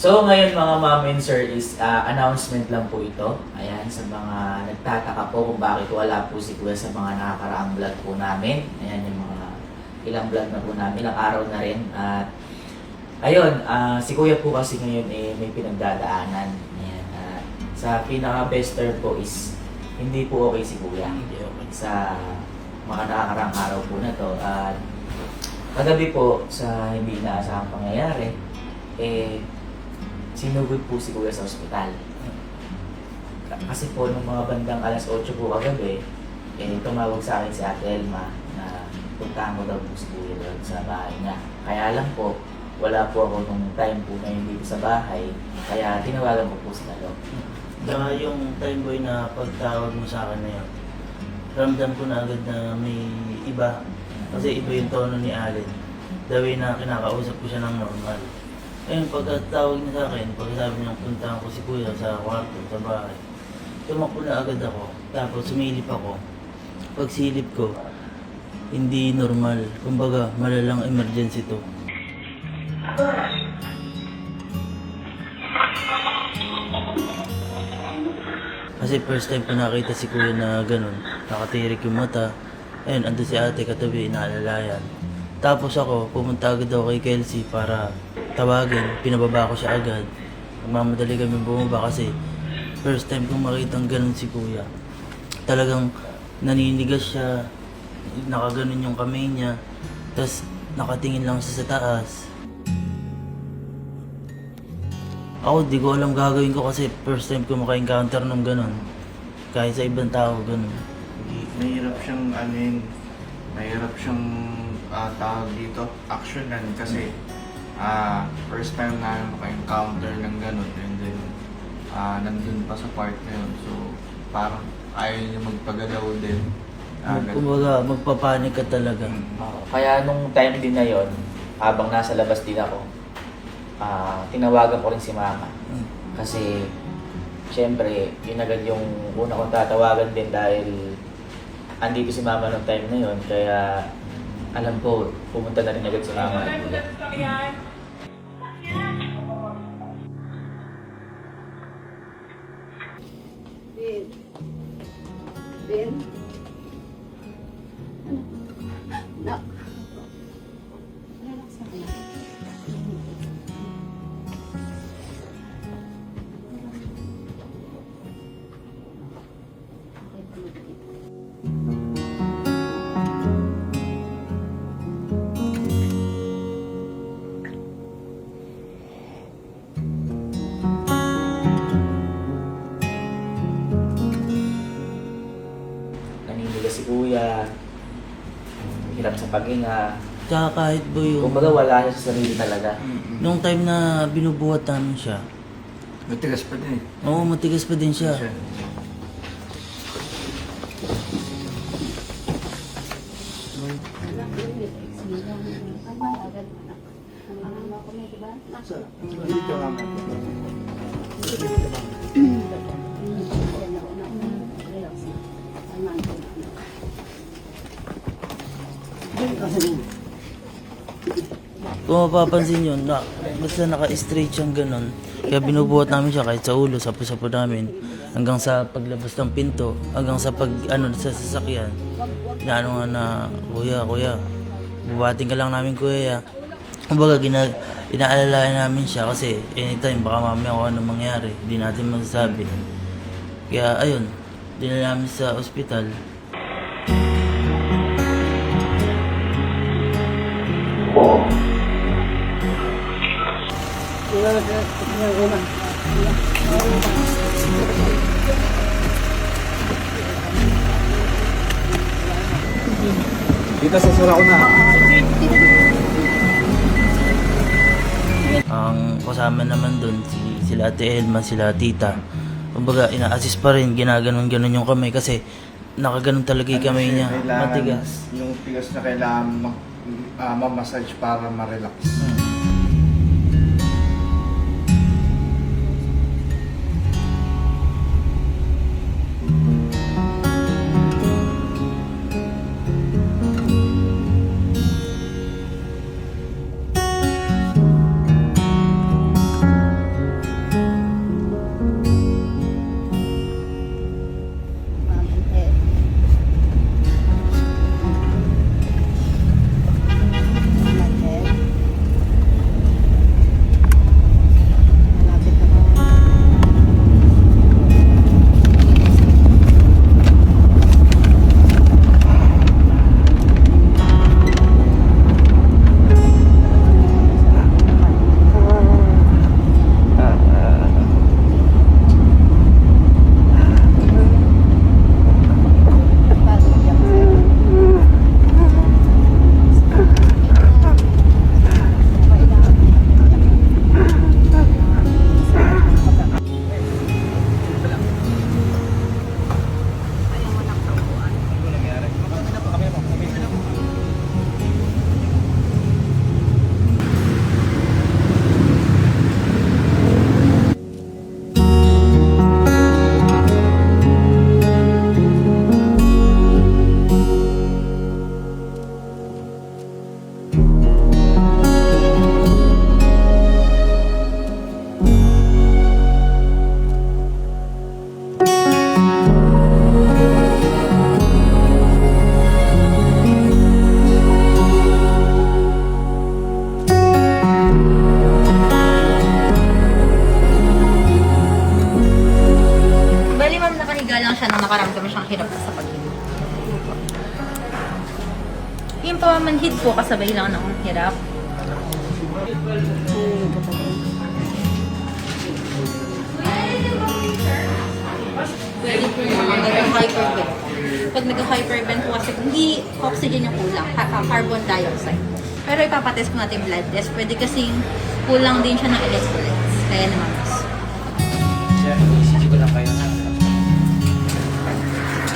So ngayon mga ma'am and sir is announcement lang po ito. Ayan, sa mga nagtataka po kung bakit wala po si Kuya sa mga nakakaraang vlog po namin. Ayan yung mga ilang vlog na po namin, ilang araw na rin. At ayun, si Kuya po kasi ngayon may pinagdadaanan. Ayan, sa pinaka-best term po is hindi po okay si Kuya. Hindi okay sa mga nakakaraang araw po na to. At kagabi po sa hindi inaasahang pangyayari, sinugod po si Kuya sa ospital. Kasi po nung mga bandang alas 8 po kagabi, tumawag sa akin si Ate Elma na puntahan ko daw po si Kuya doon sa bahay niya. Kaya lang po, wala po ako nung time po na hindi sa bahay, kaya tinawagan ko po si Lalo. Yung time boy na pagtawag mo sa akin na yun, ramdam ko na agad na may iba. Kasi iba yung tono ni Allen. The way na kinakausap ko siya ng normal. Ayun, pagkatawag niya sa akin, pagkasabi niya puntahan ko si Kuya sa kwarto, sa bahay, tumakbo na agad ako. Tapos sumilip ako. Pagsilip ko, hindi normal. Kumbaga, malalang emergency to. Kasi first time ko nakita si Kuya na ganun, nakatirik yung mata. Ayun, ando si ate katabi, inaalalayan. Tapos ako, pumunta agad ako kay Kelsey para tawagin, pinababa ko siya agad. Magmamadali kami bumaba kasi first time kong makitang ganun si Kuya. Talagang naninigas siya, nakaganon yung kamay niya, tapos nakatingin lang siya sa taas. Ako, di ko alam gagawin ko kasi first time ko maka-encounter ng ganun. Kahit sa ibang tao, ganun. Mahirap siyang mahirap siyang tawag dito, actionan kasi first time namin maka-encounter ng ganun and then nandun pa sa part na yun. So parang ayaw niya magpagalaw din. Kumbaga, magpapanik ka talaga. Kaya nung time din na yon, habang nasa labas din ako, tinawagan ko rin si Mama. Kasi syempre, yun agad yung una kong tatawagan din dahil andito si Mama nung time na yon. Kaya alam ko, pumunta na rin agad si Mama. Ben? Nak. Relax ka lang. Naninigas si Kuya, hirap sa paghinga. Tsaka kahit ba yung... Kumbaga wala siya sa sarili talaga. Nung time na binubuhat namin siya, Matigas pa din. oo, matigas pa din siya. Dito nga Kung mapapansin yun, basta naka-straight siyang ganun. Kaya binubuhat namin siya kahit sa ulo, sapo-sapo namin. Hanggang sa paglabas ng pinto, hanggang sa sa sasakyan. Inaano nga na, kuya, bubuhatin ka lang namin kuya. Kumbaga, inaalalayan namin siya kasi anytime baka mamaya kung anong mangyari, hindi natin masasabi. Kaya ayun, dinala namin sa ospital. Dito sa sura ko na. Ang kasama naman doon, sila Ate Elma, sila Tita. Kumbaga, ina-assist pa rin, ginaganon-ganon yung kamay kasi nakaganon talaga yung kamay niya. Matigas. Yung tigas na kailangan ma-massage para ma-relax. nakakaramdam siyang hirap sa pag-ibig. Yung pamamanhid po kasabay lang ng hirap. Pwede po yung mga nag-hypervent. Pag nag-hypervent po kasi hindi oxygen yung kulang, carbon dioxide. Pero ipapatest po natin blood test. Pwede kasing kulang din siya ng electrolytes. Kaya naman mas. Sir, ECG ko lang kayo.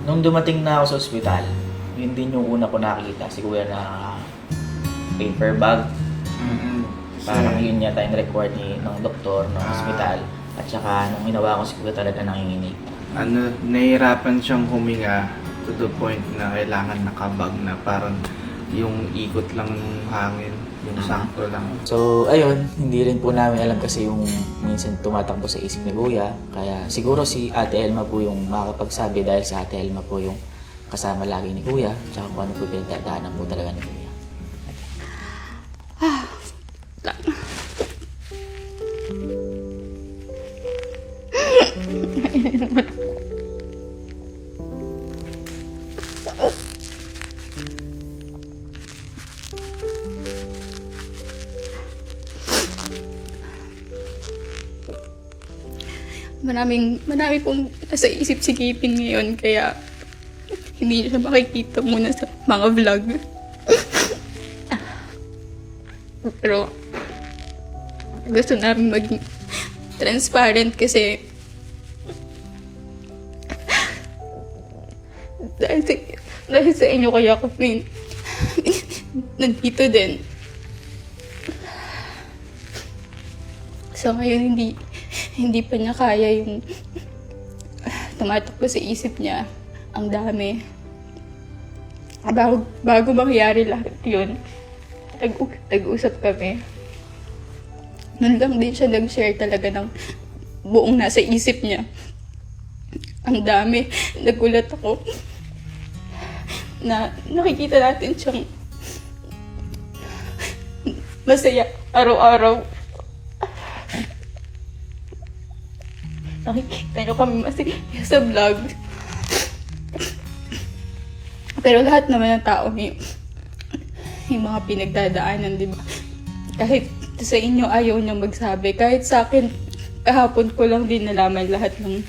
Nung dumating na ako sa ospital, yun din yung una ko nakita. Si Kuya na paper bag. Parang yun yata yung record ng doktor ng ospital. At saka nung ginawa ko si Kuya talaga nanginginig. Nahihirapan siyang huminga to the point na kailangan nakabag na parang yung ikot lang ng hangin, yung sakto lang. So, ayun, hindi rin po namin alam kasi yung minsan tumatakbo sa isip ni Kuya. Kaya siguro si Ate Elma po yung makakapagsabi dahil si Ate Elma po yung kasama lagi ni Kuya. Tsaka kung ano po pinagdadaanan po talaga ni Kuya. Marami pong nasa isip si Kipin ngayon, kaya hindi siya makikita muna sa mga vlog. Pero gusto namin maging transparent kasi dahil sa inyo kaya kami nandito din. So ngayon hindi pa niya kaya yung tumatakbo sa isip niya. Ang dami. Bago mangyari lahat yun, nag-usap kami. Nun lang din siya nag-share talaga ng buong nasa isip niya. Ang dami. Nagulat ako na nakikita natin siyang masaya araw-araw. Nakikita niyo kami masaya sa vlog. Pero lahat naman ng tao may mga pinagdadaanan, di ba? Kahit sa inyo ayaw niya magsabi. Kahit sa akin, kahapon ko lang din nalaman lahat ng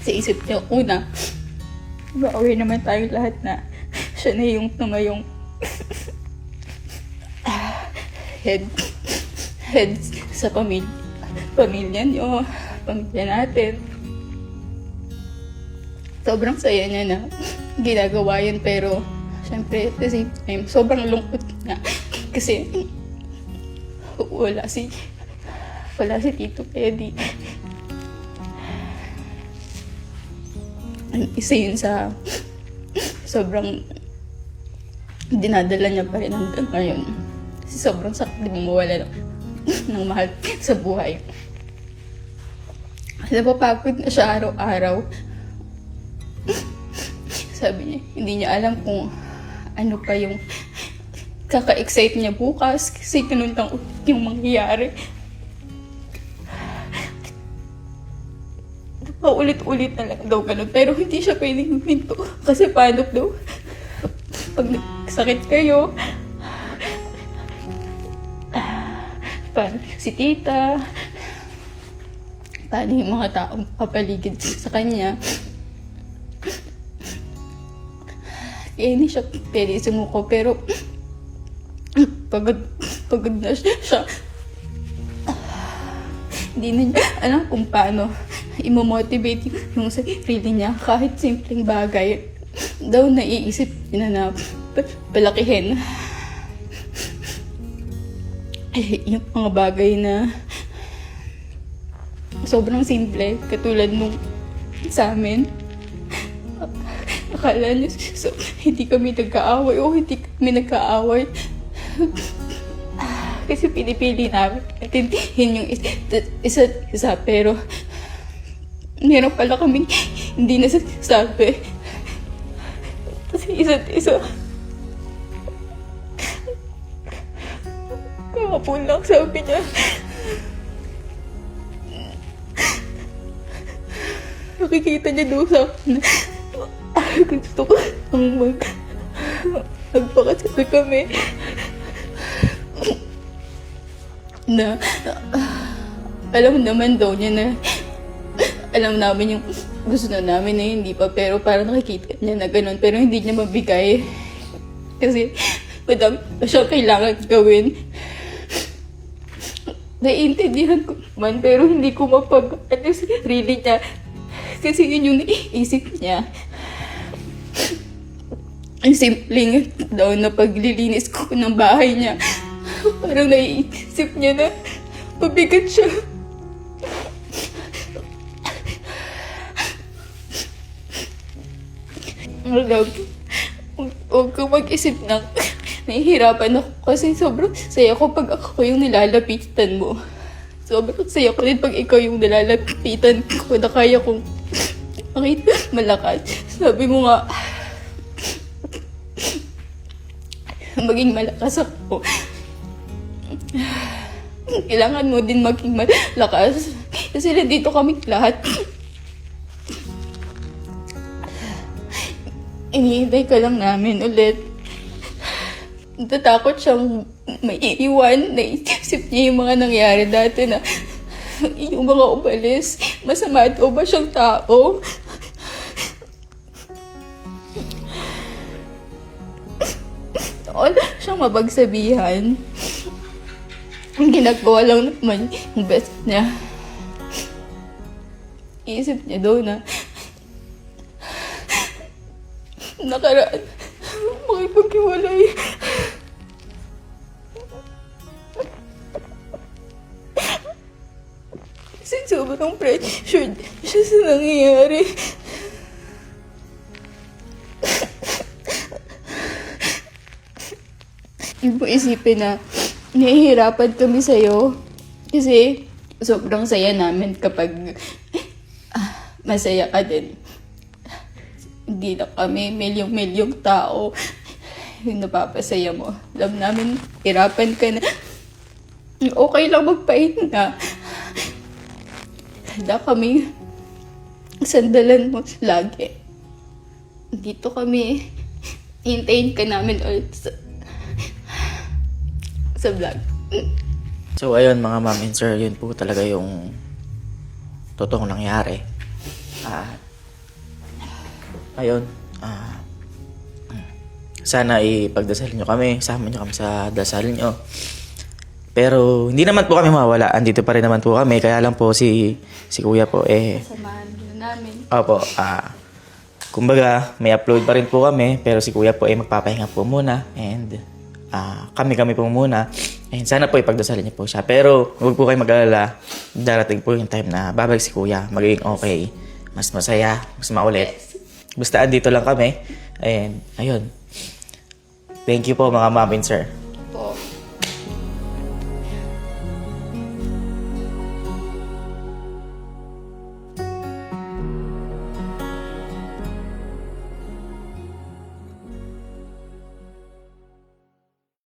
sa isip niya. Una, aware naman tayo lahat na siya na yung tumayong head sa pamilya niyo, pamilya natin. Sobrang saya niya na ginagawa yun, pero syempre at the same time sobrang lungkot na kasi wala si Tito Eddie. Isa yun sa sobrang dinadala niya pa rin hanggang ngayon. Sobrang sakit din mawala ng mahal sa buhay. Napapagod na siya araw-araw. Sabi niya, hindi niya alam kung ano pa yung kaka-excite niya bukas kasi ganun lang yung mangyayari. Paulit-ulit na lang daw ganun, pero hindi siya pwedeng huminto kasi paano daw pag nagsakit kayo, paano si tita, paano yung mga taong papaligid sa kanya. Kaya hindi siya pwede sumuko, pero pagod na siya. Hindi na niya alam kung paano imomotivate yung sarili niya. Kahit simpleng bagay daw naiisip niya na palakihin. Yung mga bagay na sobrang simple, katulad nung sa amin. Akala niyo, so, hindi kami nagkaaway o hindi kami nagkaaway. Kasi pinipili namin intindihin yung isa't isa, pero meron pala kaming hindi nasasabi. Kasi isa't isa. Kahapon lang sabi niya, nakikita niya doon sa Gusto ko magpakasal kami. Na alam naman daw niya na alam namin yung gusto na namin na hindi pa, pero parang nakikita niya na ganun, pero hindi niya mabigay kasi madami pa siya kailangan gawin. Naiintindihan ko man, pero hindi ko mapag-ano sa sarili niya kasi yun yung naiisip niya. Ang simpleng daw na paglilinis ko ng bahay niya, parang naiisip niya na mabigat siya. Huwag kang mag-isip na nahihirapan ako kasi sobrang saya ko pag ako yung nilalapitan mo. Sobrang saya ko din pag ikaw yung nilalapitan ko na kaya kong makita malakas. Sabi mo nga, maging malakas ako. Kailangan mo din maging malakas kasi nandito kami lahat. Iniintay ka lang namin ulit. Natatakot siyang may iiwan. Naisip niya yung mga nangyari dati na yung mga umalis. Masama daw ba siyang tao? Wala siyang mabagsabihan. Ang ginagawa lang naman yung best niya. Iisip niya daw na nakaraan makipaghiwalay. Kasi sobrang pressured siya sa nangyayari. Huwag mo isipin na nahihirapan kami sa'yo kasi sobrang saya namin kapag masaya ka din. Hindi na kami milyong tao yung napapasaya mo. Alam namin, hirapan ka na. Okay lang magpahinga. Handa kami sandalan mo lagi. Dito kami, hintayin ka namin ulit sa vlog. So ayun mga ma'am and sir, yun po talaga yung totoong nangyari. Ayun, sana ipagdasal nyo kami, sama nyo kami sa dasal nyo. Pero hindi naman po kami mawala, andito pa rin naman po kami, kaya lang po si kuya po Samahan namin. opo, kumbaga may upload pa rin po kami, pero si kuya po magpapahinga po muna, and kami po muna, and sana po ipagdasalin niyo po siya. Pero huwag po kayo mag-alala, darating po yung time na babalik si kuya, magiging okay, mas masaya, mas maulit. Basta andito lang kami, and ayun. Thank you po mga ma'am and sir.